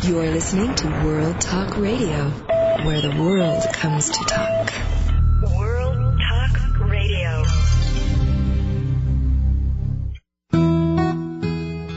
You are listening to World Talk Radio, where the world comes to talk. World Talk Radio.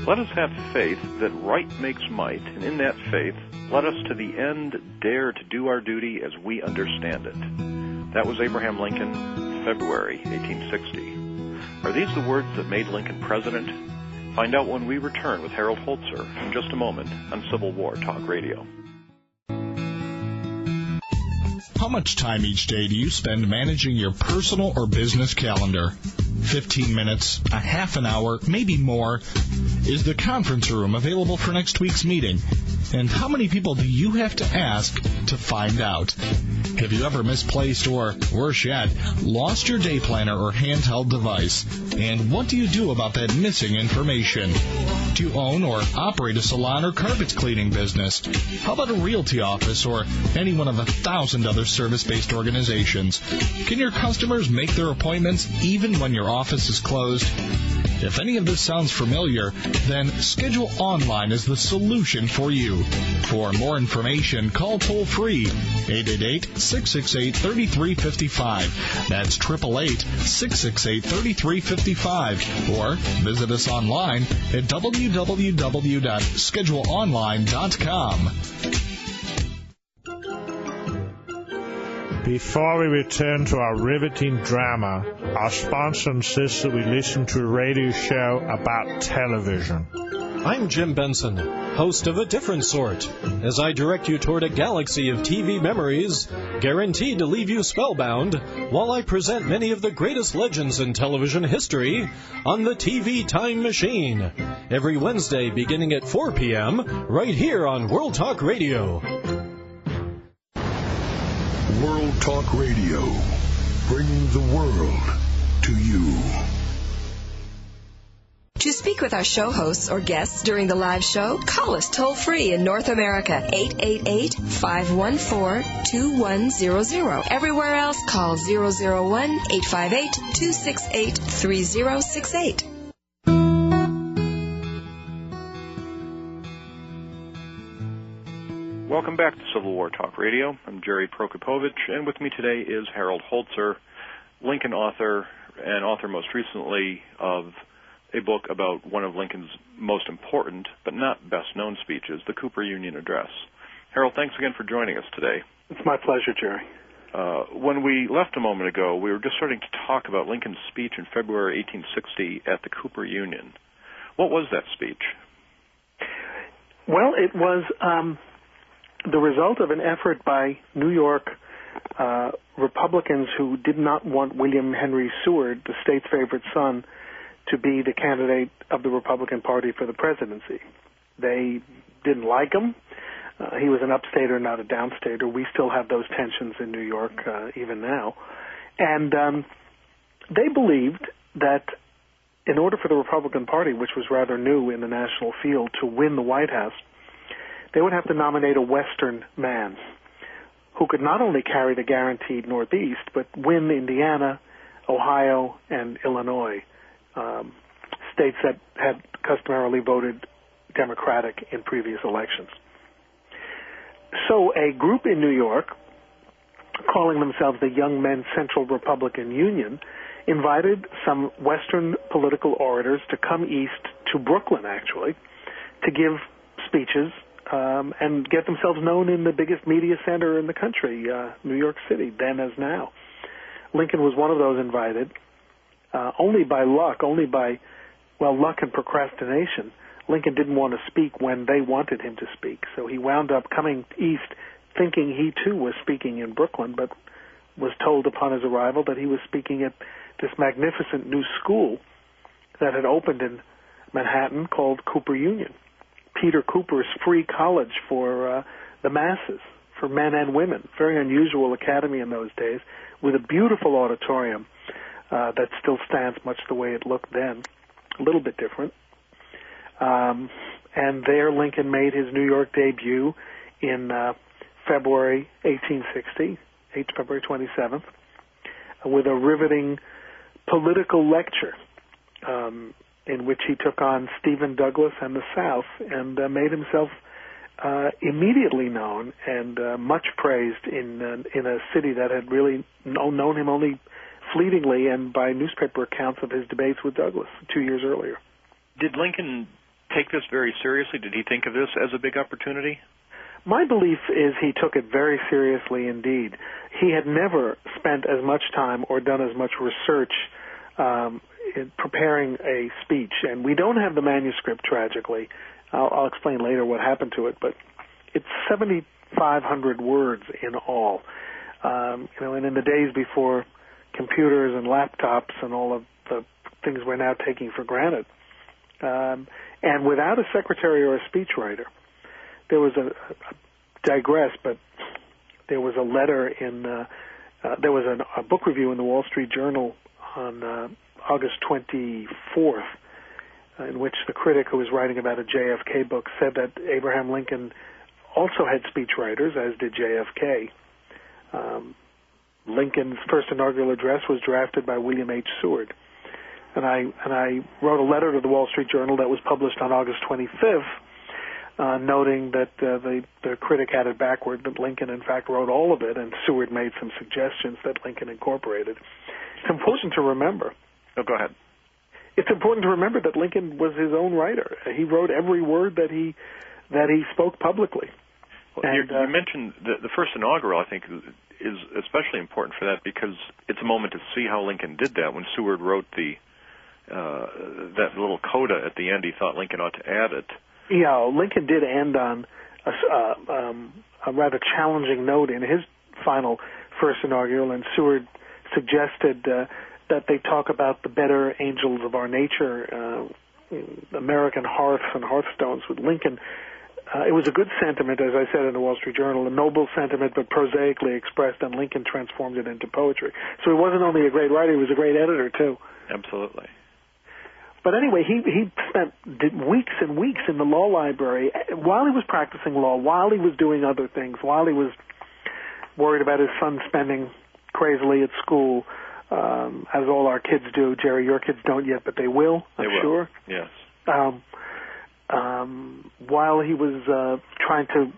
Let us have faith that right makes might, and in that faith, let us to the end dare to do our duty as we understand it. That was Abraham Lincoln, February 1860. Are these the words that made Lincoln president? Find out when we return with Harold Holzer in just a moment on Civil War Talk Radio. How much time each day do you spend managing your personal or business calendar? 15 minutes, a half an hour, maybe more. Is the conference room available for next week's meeting? And how many people do you have to ask to find out? Have you ever misplaced or, worse yet, lost your day planner or handheld device? And what do you do about that missing information? Do you own or operate a salon or carpet cleaning business? How about a realty office or any one of 1,000 other service-based organizations? Can your customers make their appointments even when your office is closed? If any of this sounds familiar, then Schedule Online is the solution for you. For more information, call toll-free 888-668-3355. That's 888-668-3355. Or visit us online at www.scheduleonline.com. Before we return to our riveting drama, our sponsor insists that we listen to a radio show about television. I'm Jim Benson, host of A Different Sort, as I direct you toward a galaxy of TV memories guaranteed to leave you spellbound while I present many of the greatest legends in television history on the TV Time Machine, every Wednesday beginning at 4 p.m. right here on World Talk Radio. World Talk Radio, bringing the world to you. To speak with our show hosts or guests during the live show, call us toll-free in North America, 888-514-2100. Everywhere else, call 001-858-268-3068. Welcome back to Civil War Talk Radio. I'm Jerry Prokopowicz, and with me today is Harold Holzer, Lincoln author, and author most recently of a book about one of Lincoln's most important, but not best-known speeches, the Cooper Union Address. Harold, thanks again for joining us today. It's my pleasure, Jerry. When we left a moment ago, we were just starting to talk about Lincoln's speech in February 1860 at the Cooper Union. What was that speech? Well, it was the result of an effort by New York Republicans who did not want William Henry Seward, the state's favorite son, to be the candidate of the Republican Party for the presidency. They didn't like him. He was an upstater, not a downstater. We still have those tensions in New York even now. And they believed that in order for the Republican Party, which was rather new in the national field, to win the White House, they would have to nominate a Western man who could not only carry the guaranteed Northeast, but win Indiana, Ohio, and Illinois, states that had customarily voted Democratic in previous elections. So a group in New York, calling themselves the Young Men's Central Republican Union, invited some Western political orators to come east to Brooklyn, actually, to give speeches and get themselves known in the biggest media center in the country, New York City, then as now. Lincoln was one of those invited. Only by luck, luck and procrastination, Lincoln didn't want to speak when they wanted him to speak. So he wound up coming east thinking he, too, was speaking in Brooklyn, but was told upon his arrival that he was speaking at this magnificent new school that had opened in Manhattan called Cooper Union. Peter Cooper's free college for the masses, for men and women. Very unusual academy in those days, with a beautiful auditorium that still stands much the way it looked then, a little bit different. And there Lincoln made his New York debut in February 1860, February 27th, with a riveting political lecture in which he took on Stephen Douglas and the South and made himself immediately known and much praised in a city that had really known him only fleetingly and by newspaper accounts of his debates with Douglas 2 years earlier. Did Lincoln take this very seriously? Did he think of this as a big opportunity? My belief is he took it very seriously indeed. He had never spent as much time or done as much research in preparing a speech, and we don't have the manuscript, tragically. I'll explain later what happened to it, but it's 7,500 words in all. And in the days before computers and laptops and all of the things we're now taking for granted, and without a secretary or a speechwriter, there was but there was a letter in, there was a book review in the Wall Street Journal on August 24th, in which the critic who was writing about a JFK book said that Abraham Lincoln also had speechwriters, as did JFK. Lincoln's first inaugural address was drafted by William H. Seward. And I wrote a letter to the Wall Street Journal that was published on August 25th, noting that the critic had it backward, that Lincoln, in fact, wrote all of it, and Seward made some suggestions that Lincoln incorporated. It's important to remember. Oh, go ahead. It's important to remember that Lincoln was his own writer. He wrote every word that he spoke publicly. Well, and, you mentioned the first inaugural, I think, is especially important for that because it's a moment to see how Lincoln did that. When Seward wrote that little coda at the end, he thought Lincoln ought to add it. Yeah, Lincoln did end on a rather challenging note in his final first inaugural, and Seward suggested that they talk about the better angels of our nature, American hearths and hearthstones with Lincoln. It was a good sentiment, as I said in the Wall Street Journal, a noble sentiment, but prosaically expressed, and Lincoln transformed it into poetry. So he wasn't only a great writer, he was a great editor, too. Absolutely. But anyway, he spent weeks and weeks in the law library while he was practicing law, while he was doing other things, while he was worried about his son spending crazily at school, as all our kids do. Jerry, your kids don't yet, but they will, I'm sure. Yes. While he was trying to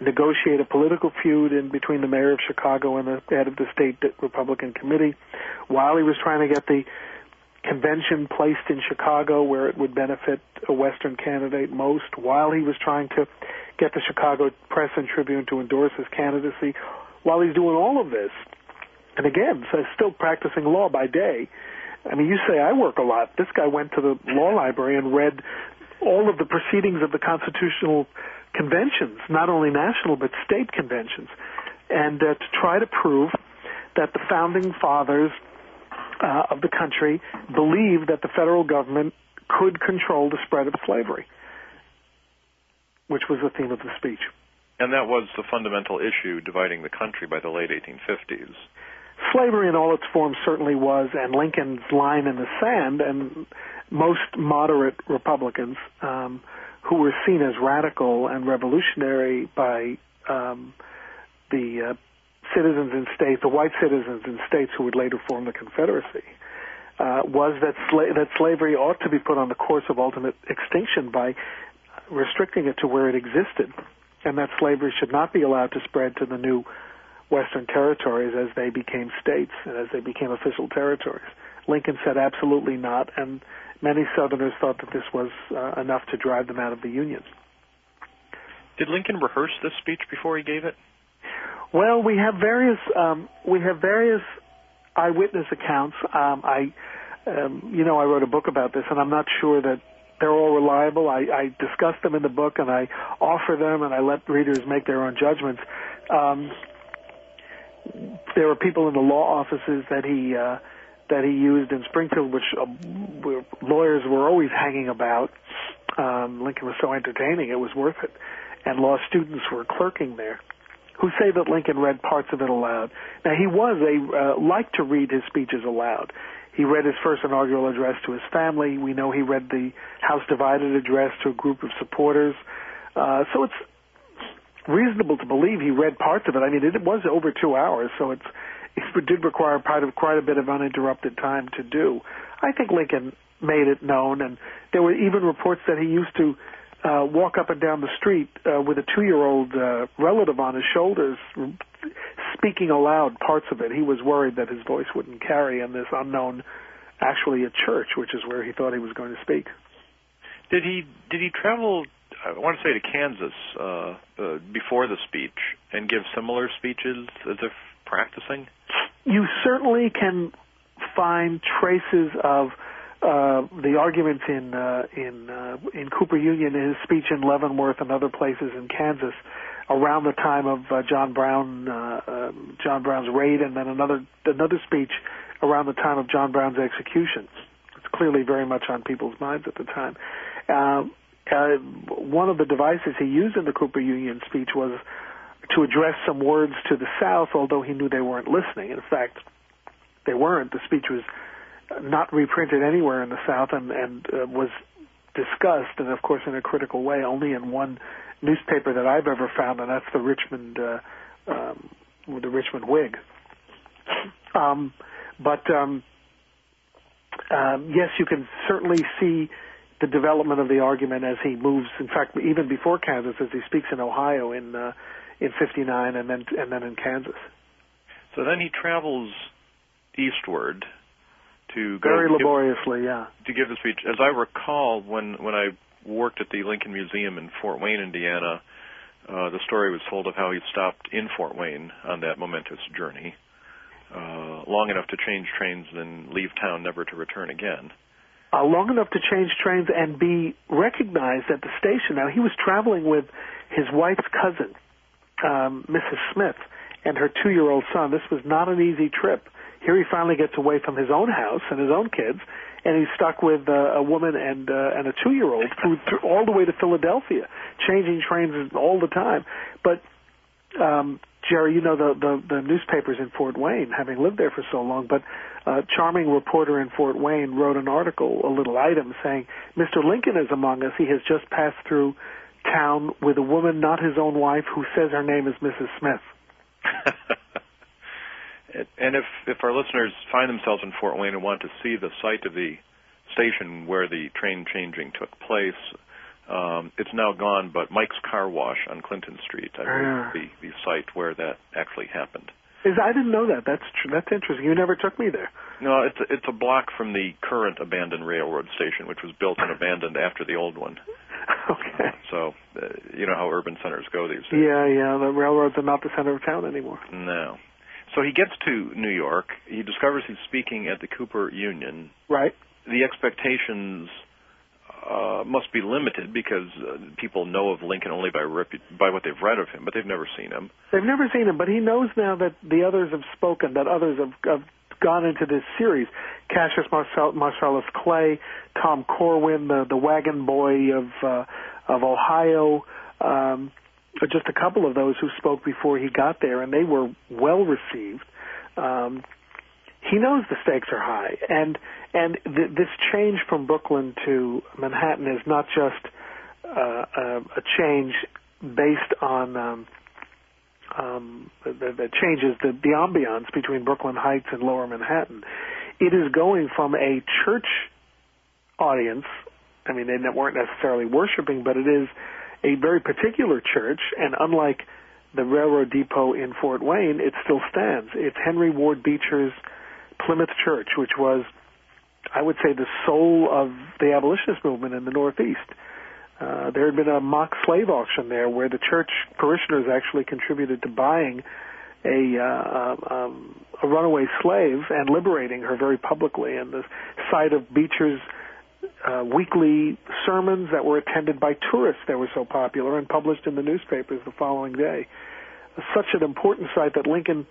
negotiate a political feud in between the mayor of Chicago and the head of the state Republican committee, while he was trying to get the convention placed in Chicago where it would benefit a Western candidate most, while he was trying to get the Chicago Press and Tribune to endorse his candidacy, while he's doing all of this, and again, so still practicing law by day. I mean, you say I work a lot. This guy went to the law library and read all of the proceedings of the constitutional conventions, not only national but state conventions, and to try to prove that the founding fathers of the country believed that the federal government could control the spread of slavery, which was the theme of the speech. And that was the fundamental issue dividing the country by the late 1850s. Slavery in all its forms certainly was, and Lincoln's line in the sand, and most moderate Republicans who were seen as radical and revolutionary by the citizens in states, the white citizens in states who would later form the Confederacy, was that slavery ought to be put on the course of ultimate extinction by restricting it to where it existed, and that slavery should not be allowed to spread to the new Western territories as they became states and as they became official territories. Lincoln said absolutely not, and many Southerners thought that this was enough to drive them out of the Union. Did Lincoln rehearse this speech before he gave it? Well, we have various eyewitness accounts. I wrote a book about this, and I'm not sure that they're all reliable. I discuss them in the book, and I offer them, and I let readers make their own judgments. There were people in the law offices that he used in Springfield, which lawyers were always hanging about. Lincoln was so entertaining, it was worth it. And law students were clerking there, who say that Lincoln read parts of it aloud. Now, he liked to read his speeches aloud. He read his first inaugural address to his family. We know he read the House Divided address to a group of supporters. So it's reasonable to believe he read parts of it. I mean, it was over 2 hours, so it did require quite a bit of uninterrupted time to do. I think Lincoln made it known, and there were even reports that he used to walk up and down the street with a 2-year-old relative on his shoulders, speaking aloud parts of it. He was worried that his voice wouldn't carry in this unknown, actually a church, which is where he thought he was going to speak. Did he travel, I want to say, to Kansas before the speech and give similar speeches as if practicing? You certainly can find traces of the arguments in Cooper Union, his speech in Leavenworth and other places in Kansas around the time of John Brown's raid, and then another speech around the time of John Brown's execution. It's clearly very much on people's minds at the time. One of the devices he used in the Cooper Union speech was to address some words to the South, although he knew they weren't listening. In fact, they weren't. The speech was not reprinted anywhere in the South and was discussed, and of course in a critical way, only in one newspaper that I've ever found, and that's the Richmond Whig. Yes, you can certainly see the development of the argument as he moves. In fact, even before Kansas, as he speaks in Ohio in '59, and then in Kansas. So then he travels eastward to go very laboriously, to give the speech. As I recall, when I worked at the Lincoln Museum in Fort Wayne, Indiana, the story was told of how he stopped in Fort Wayne on that momentous journey, long enough to change trains and then leave town never to return again. Long enough to change trains and be recognized at the station. Now, he was traveling with his wife's cousin, Mrs. Smith, and her 2-year-old son. This was not an easy trip. Here he finally gets away from his own house and his own kids, and he's stuck with a woman and a 2-year-old through all the way to Philadelphia, changing trains all the time. But Jerry, you know the newspapers in Fort Wayne, having lived there for so long, but a charming reporter in Fort Wayne wrote an article, a little item, saying, Mr. Lincoln is among us. He has just passed through town with a woman, not his own wife, who says her name is Mrs. Smith. And if our listeners find themselves in Fort Wayne and want to see the site of the station where the train changing took place, it's now gone, but Mike's Car Wash on Clinton Street, I believe, the site where that actually happened. I didn't know that. That's interesting. You never took me there. No, it's a block from the current abandoned railroad station, which was built and abandoned after the old one. Okay. So, you know how urban centers go these days. Yeah. The railroads are not the center of town anymore. No. So he gets to New York. He discovers he's speaking at the Cooper Union. Right. The expectations must be limited because people know of Lincoln only by what they've read of him, but they've never seen him. They've never seen him, but he knows now that the others have spoken, that others have gone into this series. Cassius Marcellus Clay, Tom Corwin, the wagon boy of Ohio, just a couple of those who spoke before he got there, and they were well received. He knows the stakes are high, and this change from Brooklyn to Manhattan is not just a change based on the changes, the ambiance between Brooklyn Heights and Lower Manhattan. It is going from a church audience. I mean, they weren't necessarily worshiping, but it is a very particular church, and unlike the railroad depot in Fort Wayne, it still stands. It's Henry Ward Beecher's Plymouth Church, which was, I would say, the soul of the abolitionist movement in the Northeast. There had been a mock slave auction there where the church parishioners actually contributed to buying a runaway slave and liberating her very publicly. And the site of Beecher's weekly sermons that were attended by tourists that were so popular and published in the newspapers the following day. Such an important site that Lincoln,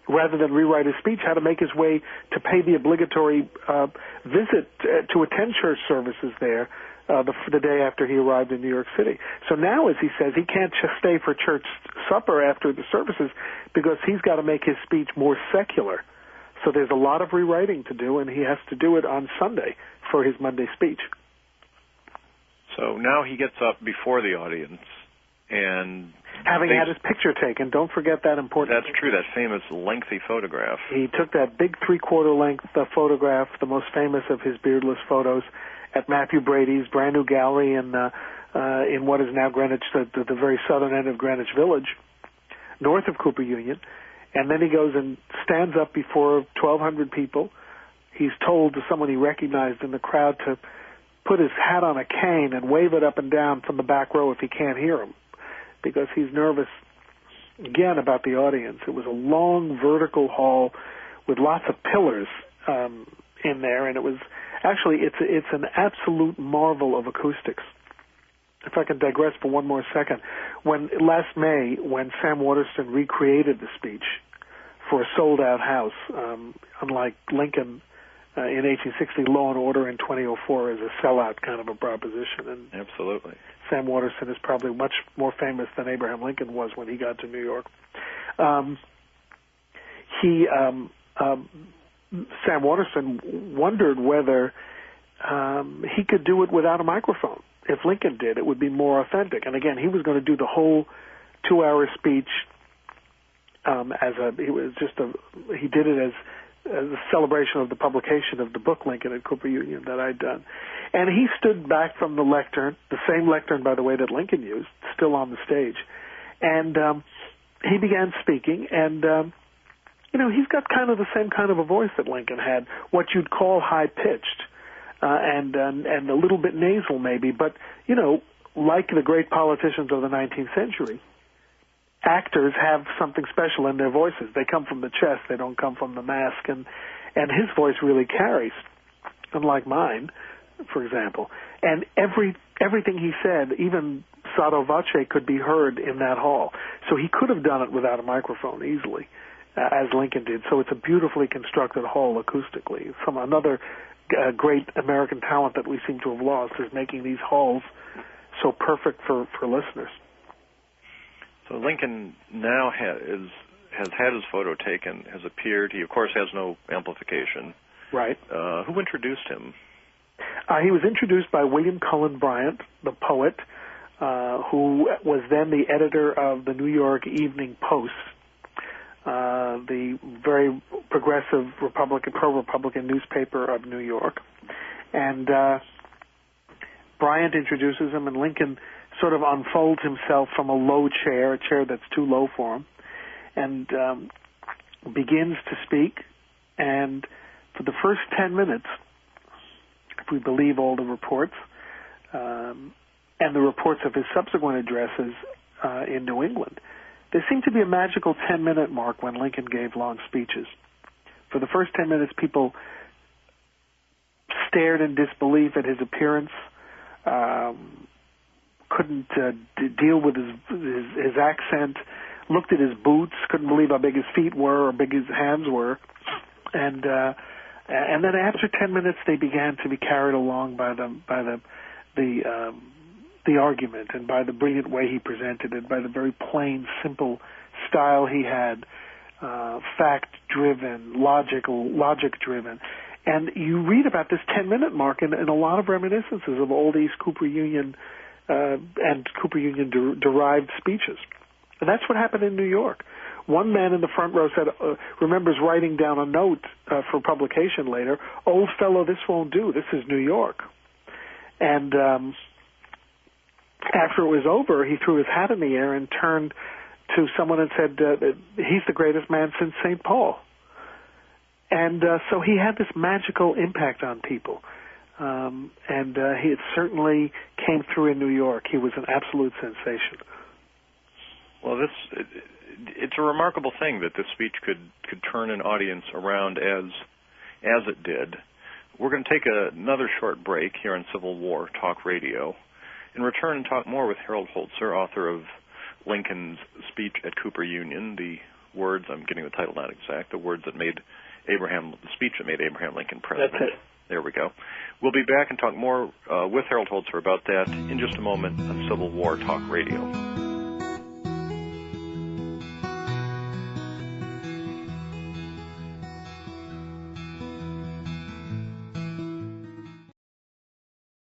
rather than rewrite his speech, had to make his way to pay the obligatory visit to attend church services there the day after he arrived in New York City. So now, as he says, he can't just stay for church supper after the services because he's got to make his speech more secular. So there's a lot of rewriting to do, and he has to do it on Sunday for his Monday speech. So now he gets up before the audience and... Having had his picture taken, don't forget that important. That's true, that famous lengthy photograph. He took that big 3/4 length photograph, the most famous of his beardless photos, at Matthew Brady's brand new gallery in in what is now Greenwich, the very southern end of Greenwich Village, north of Cooper Union. And then he goes and stands up before 1,200 people. He's told to someone he recognized in the crowd to put his hat on a cane and wave it up and down from the back row if he can't hear him, because he's nervous, again, about the audience. It was a long vertical hall with lots of pillars in there, and it was actually, it's an absolute marvel of acoustics. If I can digress for one more second, last May, when Sam Waterston recreated the speech for a sold-out house, unlike Lincoln in 1860, Law and Order in 2004 is a sellout kind of a proposition. And absolutely, Sam Waterston is probably much more famous than Abraham Lincoln was when he got to New York. Sam Waterston wondered whether he could do it without a microphone. If Lincoln did, it would be more authentic. And again, he was going to do the whole 2-hour speech he did it as a celebration of the publication of the book Lincoln at Cooper Union that I'd done. And he stood back from the lectern, the same lectern, by the way, that Lincoln used, still on the stage. And he began speaking, and he's got kind of the same kind of a voice that Lincoln had, what you'd call high-pitched. And a little bit nasal maybe, but, like the great politicians of the 19th century, actors have something special in their voices. They come from the chest, they don't come from the mask, and his voice really carries, unlike mine, for example. And everything he said, even sotto voce, could be heard in that hall. So he could have done it without a microphone easily, as Lincoln did. So it's a beautifully constructed hall acoustically. Another great American talent that we seem to have lost is making these halls so perfect for listeners. So Lincoln now has had his photo taken, has appeared. He, of course, has no amplification. Right. Who introduced him? He was introduced by William Cullen Bryant, the poet, who was then the editor of the New York Evening Post, the very progressive pro-Republican newspaper of New York. And Bryant introduces him, and Lincoln sort of unfolds himself from a low chair, a chair that's too low for him, and begins to speak. And for the first 10 minutes, if we believe all the reports, and the reports of his subsequent addresses in New England, there seemed to be a magical 10-minute mark when Lincoln gave long speeches. For the first 10 minutes, people stared in disbelief at his appearance, couldn't deal with his accent, looked at his boots, couldn't believe how big his feet were or big his hands were, and then after 10 minutes, they began to be carried along by the argument and by the brilliant way he presented it, by the very plain, simple style he had, fact-driven, logic-driven. And you read about this 10-minute mark in a lot of reminiscences of all these Cooper Union and Cooper Union derived speeches. And that's what happened in New York. One man in the front row said, remembers writing down a note for publication later, "Old fellow, this won't do. This is New York." And after it was over, he threw his hat in the air and turned to someone and said, he's the greatest man since St. Paul. And so he had this magical impact on people. And he certainly came through in New York. He was an absolute sensation. Well, it's a remarkable thing that this speech could turn an audience around as it did. We're going to take another short break here on Civil War Talk Radio and return and talk more with Harold Holzer, author of Lincoln's speech at Cooper Union, the words, I'm getting the title not exact, the speech that made Abraham Lincoln president. That's it. There we go. We'll be back and talk more with Harold Holzer about that in just a moment on Civil War Talk Radio.